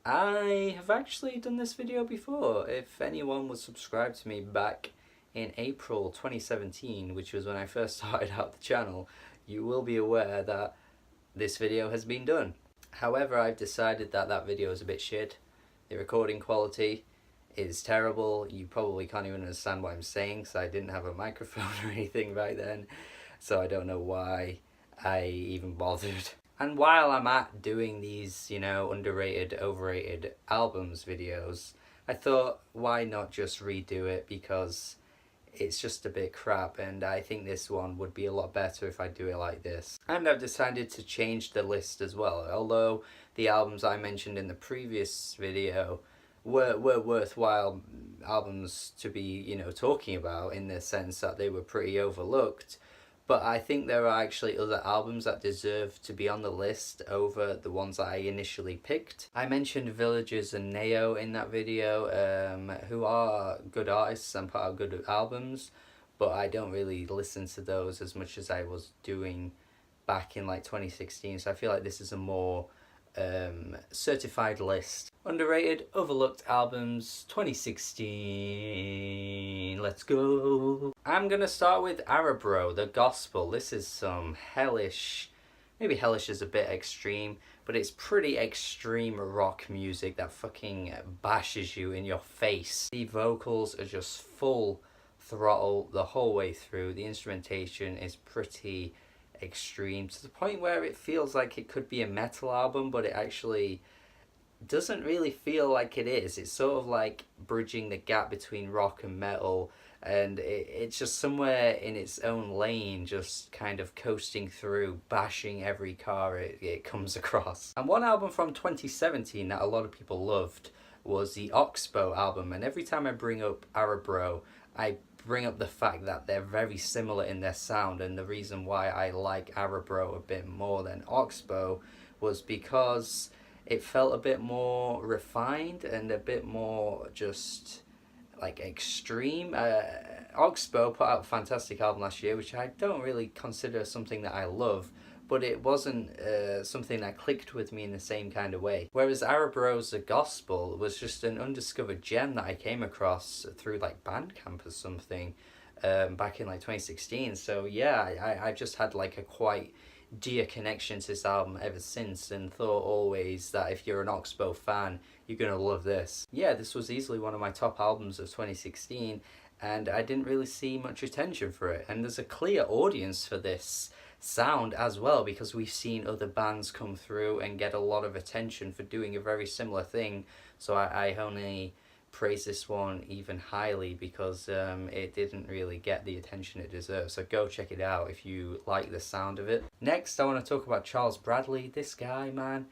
I have actually done this video before. If anyone was subscribed to me back in April 2017, which was when I first started out the channel, you will be aware that this video has been done. However, I've decided that that video is a bit shit. The recording quality is terrible. You probably can't even understand what I'm saying because I didn't have a microphone or anything back then, so I don't know why I even bothered. And while I'm at doing these, underrated, overrated albums videos, I thought, why not just redo it, because it's just a bit crap, and I think this one would be a lot better if I do it like this. And I've decided to change the list as well. Although the albums I mentioned in the previous video were worthwhile albums to be, talking about, in the sense that they were pretty overlooked. But I think there are actually other albums that deserve to be on the list over the ones that I initially picked. I mentioned Villagers and Neo in that video, who are good artists and put out good albums, but I don't really listen to those as much as I was doing back in 2016, so I feel like this is a more certified list. Underrated, overlooked albums 2016. Let's go. I'm gonna start with Arabro, The Gospel. This is some hellish, maybe hellish is a bit extreme, but it's pretty extreme rock music that fucking bashes you in your face. The vocals are just full throttle the whole way through. The instrumentation is pretty extreme to the point where it feels like it could be a metal album, but it actually doesn't really feel like it is. It's sort of like bridging the gap between rock and metal, and it's just somewhere in its own lane, just kind of coasting through, bashing every car it comes across. And one album from 2017 that a lot of people loved was the Oxbow album, and every time I bring up Arabro, I bring up the fact that they're very similar in their sound, and the reason why I like Arabro a bit more than Oxbow was because it felt a bit more refined and a bit more just extreme. Oxbow put out a fantastic album last year, which I don't really consider something that I love, but it wasn't something that clicked with me in the same kind of way. Whereas Arabro's The Gospel was just an undiscovered gem that I came across through Bandcamp or something back in 2016. So yeah, I just had a quite dear connection to this album ever since, and thought always that if you're an Oxbow fan, you're gonna love this. Yeah, this was easily one of my top albums of 2016, and I didn't really see much attention for it. And there's a clear audience for this sound as well, because we've seen other bands come through and get a lot of attention for doing a very similar thing. So I only praise this one even highly because it didn't really get the attention it deserves. So go check it out if you like the sound of it. Next, I want to talk about Charles Bradley. This guy, man,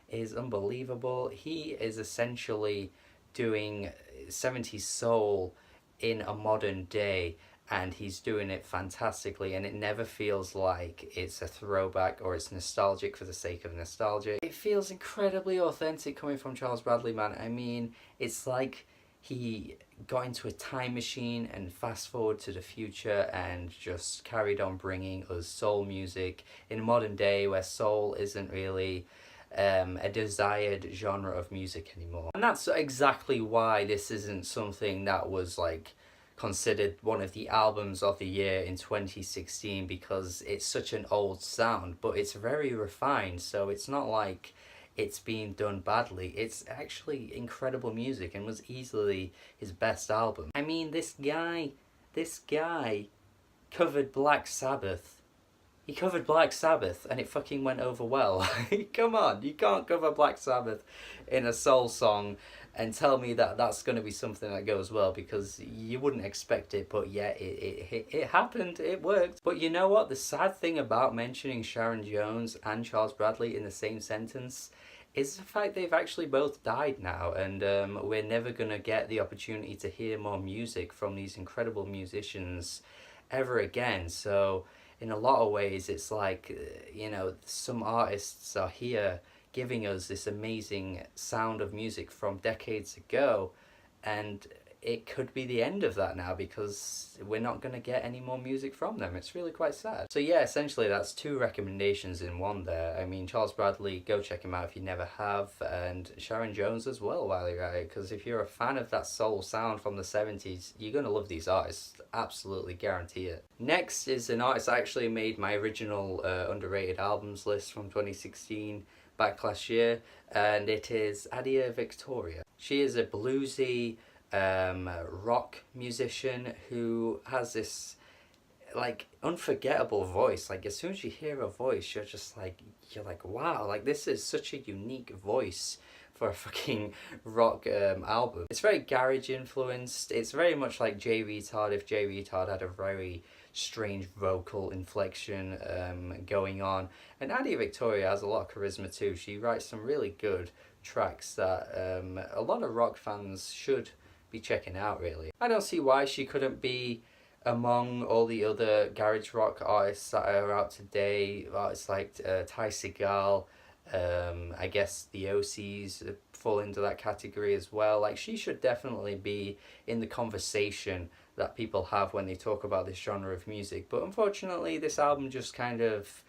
is unbelievable. He is essentially doing 70s soul in a modern day, and he's doing it fantastically, and it never feels like it's a throwback or it's nostalgic for the sake of nostalgia. It feels incredibly authentic coming from Charles Bradley, man. I mean, it's like he got into a time machine and fast forward to the future and just carried on bringing us soul music in a modern day where soul isn't really a desired genre of music anymore. And that's exactly why this isn't something that was considered one of the albums of the year in 2016, because it's such an old sound, but it's very refined, so it's not like it's being done badly. It's actually incredible music and was easily his best album. I mean, this guy covered Black Sabbath. He covered Black Sabbath and it fucking went over well. Come on, you can't cover Black Sabbath in a soul song and tell me that that's going to be something that goes well, because you wouldn't expect it, but yeah, it happened, it worked. But you know what? The sad thing about mentioning Sharon Jones and Charles Bradley in the same sentence is the fact they've actually both died now, and we're never going to get the opportunity to hear more music from these incredible musicians ever again. So in a lot of ways, it's some artists are here giving us this amazing sound of music from decades ago, and it could be the end of that now, because we're not going to get any more music from them. It's really quite sad. So yeah, essentially that's 2 recommendations in one there. I mean, Charles Bradley, go check him out if you never have, and Sharon Jones as well while you're at it, because if you're a fan of that soul sound from the 70s, you're going to love these artists. Absolutely guarantee it. Next is an artist I actually made my original underrated albums list from 2016 back last year, and it is Adia Victoria. She is a bluesy rock musician who has this like unforgettable voice. Like as soon as you hear her voice, you're like wow, like this is such a unique voice for a fucking rock album. It's very garage influenced. It's very much like Jay Retard if Jay Retard had a very strange vocal inflection going on. And Adia Victoria has a lot of charisma too. She writes some really good tracks that a lot of rock fans should be checking out, really. I don't see why she couldn't be among all the other garage rock artists that are out today. Artists like Ty Segall, I guess the OCs fall into that category as well. Like, she should definitely be in the conversation that people have when they talk about this genre of music. But unfortunately, this album just kind of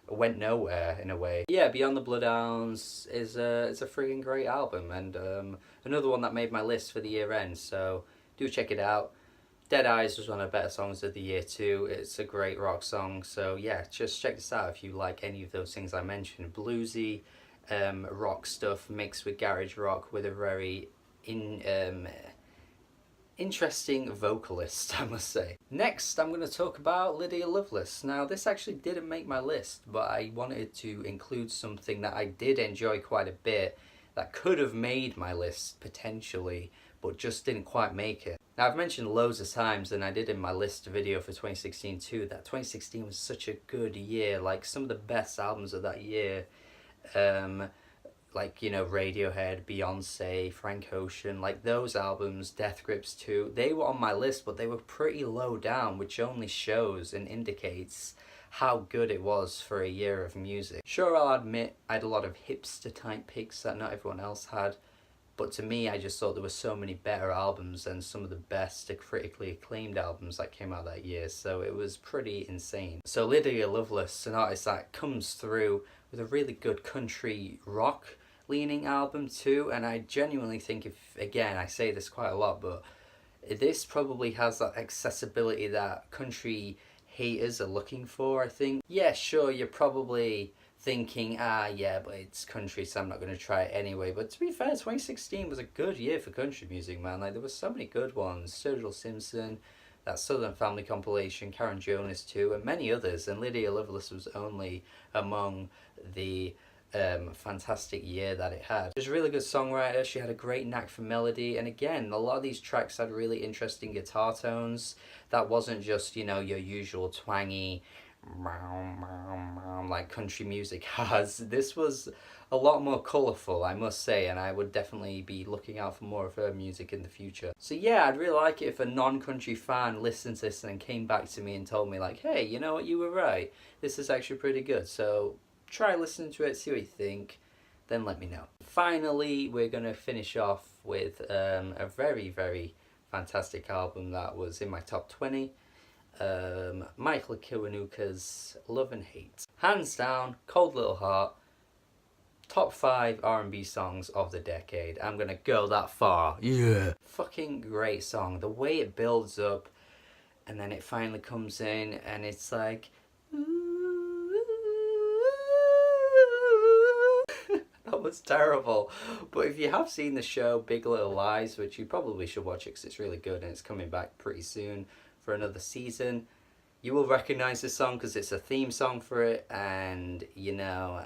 went nowhere in a way. Yeah, Beyond the Bloodhounds is a friggin' great album, and another one that made my list for the year end, so do check it out. Dead Eyes was one of the better songs of the year too. It's a great rock song, so yeah, just check this out if you like any of those things I mentioned. Bluesy rock stuff mixed with garage rock with a very interesting vocalist, I must say. Next, I'm going to talk about Lydia Loveless. Now, this actually didn't make my list, but I wanted to include something that I did enjoy quite a bit that could have made my list, potentially, but just didn't quite make it. Now, I've mentioned loads of times, and I did in my list video for 2016 too, that 2016 was such a good year. Like, some of the best albums of that year, like, you know, Radiohead, Beyonce, Frank Ocean, like those albums, Death Grips too, they were on my list, but they were pretty low down, which only shows and indicates how good it was for a year of music. Sure, I'll admit I had a lot of hipster type picks that not everyone else had, but to me, I just thought there were so many better albums and some of the best critically acclaimed albums that came out that year, so it was pretty insane. So Lydia Loveless, an artist that comes through with a really good country rock leaning album too, and I genuinely think, if again I say this quite a lot, but this probably has that accessibility that country haters are looking for, I think. Yeah, sure, you're probably thinking, yeah, but it's country, so I'm not going to try it anyway. But to be fair, 2016 was a good year for country music, man. Like, there were so many good ones. Sturgill Simpson, that Southern Family compilation, Karen Jonas too, and many others. And Lydia Loveless was only among the fantastic year that it had. She was a really good songwriter. She had a great knack for melody, and again, a lot of these tracks had really interesting guitar tones that wasn't just, you know, your usual twangy like country music has. This was a lot more colourful, I must say, and I would definitely be looking out for more of her music in the future. So yeah, I'd really like it if a non-country fan listened to this and came back to me and told me like, hey, you know what, you were right, this is actually pretty good. So try listening to it, see what you think, then let me know. Finally, we're going to finish off with a very, very fantastic album that was in my top 20. Michael Kiwanuka's Love and Hate. Hands down, Cold Little Heart, top 5 R&B songs of the decade. I'm going to go that far. Yeah. Fucking great song. The way it builds up and then it finally comes in and it's like... That was terrible. But if you have seen the show Big Little Lies, which you probably should watch it because it's really good and it's coming back pretty soon for another season, you will recognise this song because it's a theme song for it, and you know,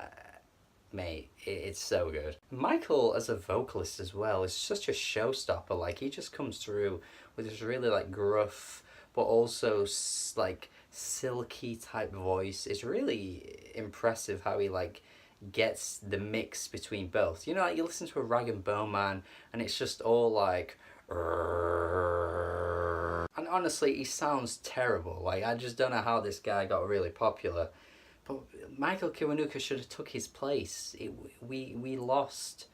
mate, it's so good. Michael as a vocalist as well is such a showstopper. Like, he just comes through with this really like gruff but also like silky type voice. It's really impressive how he like gets the mix between both. You know, like you listen to a Rag and Bone Man and it's just all like, and honestly he sounds terrible. Like, I just don't know how this guy got really popular, but Michael Kiwanuka should have took his place. We lost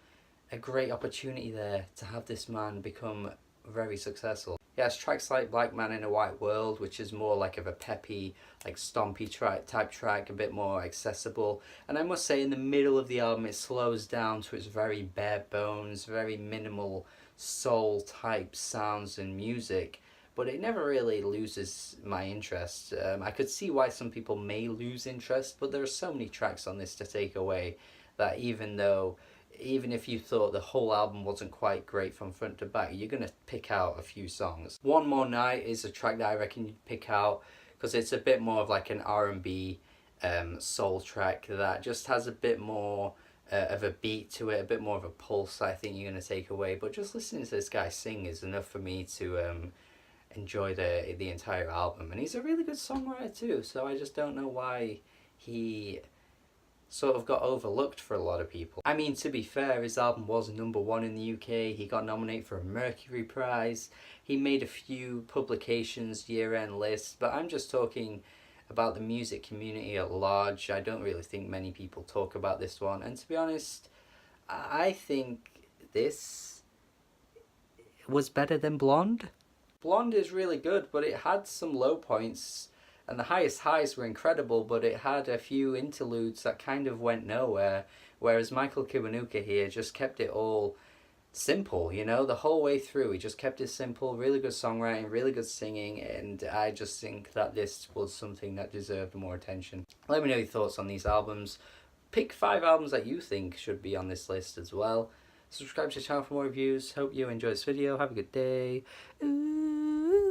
a great opportunity there to have this man become very successful. He has tracks like Black Man in a White World, which is more like of a peppy, like stompy type track, a bit more accessible. And I must say, in the middle of the album, it slows down to its very bare bones, very minimal soul type sounds and music. But it never really loses my interest. I could see why some people may lose interest, but there are so many tracks on this to take away that even if you thought the whole album wasn't quite great from front to back, you're going to pick out a few songs. One More Night is a track that I reckon you'd pick out because it's a bit more of like an R&B soul track that just has a bit more of a beat to it, a bit more of a pulse I think you're going to take away. But just listening to this guy sing is enough for me to enjoy the entire album. And he's a really good songwriter too, so I just don't know why he sort of got overlooked for a lot of people. I mean, to be fair, his album was #1 in the UK. He got nominated for a Mercury Prize. He made a few publications, year-end lists, but I'm just talking about the music community at large. I don't really think many people talk about this one, and to be honest, I think this was better than Blonde. Blonde is really good, but it had some low points. And the highest highs were incredible, but it had a few interludes that kind of went nowhere. Whereas Michael Kiwanuka here just kept it all simple, you know, the whole way through. He just kept it simple, really good songwriting, really good singing, and I just think that this was something that deserved more attention. Let me know your thoughts on these albums. Pick 5 albums that you think should be on this list as well. Subscribe to the channel for more reviews. Hope you enjoyed this video. Have a good day. Ooh.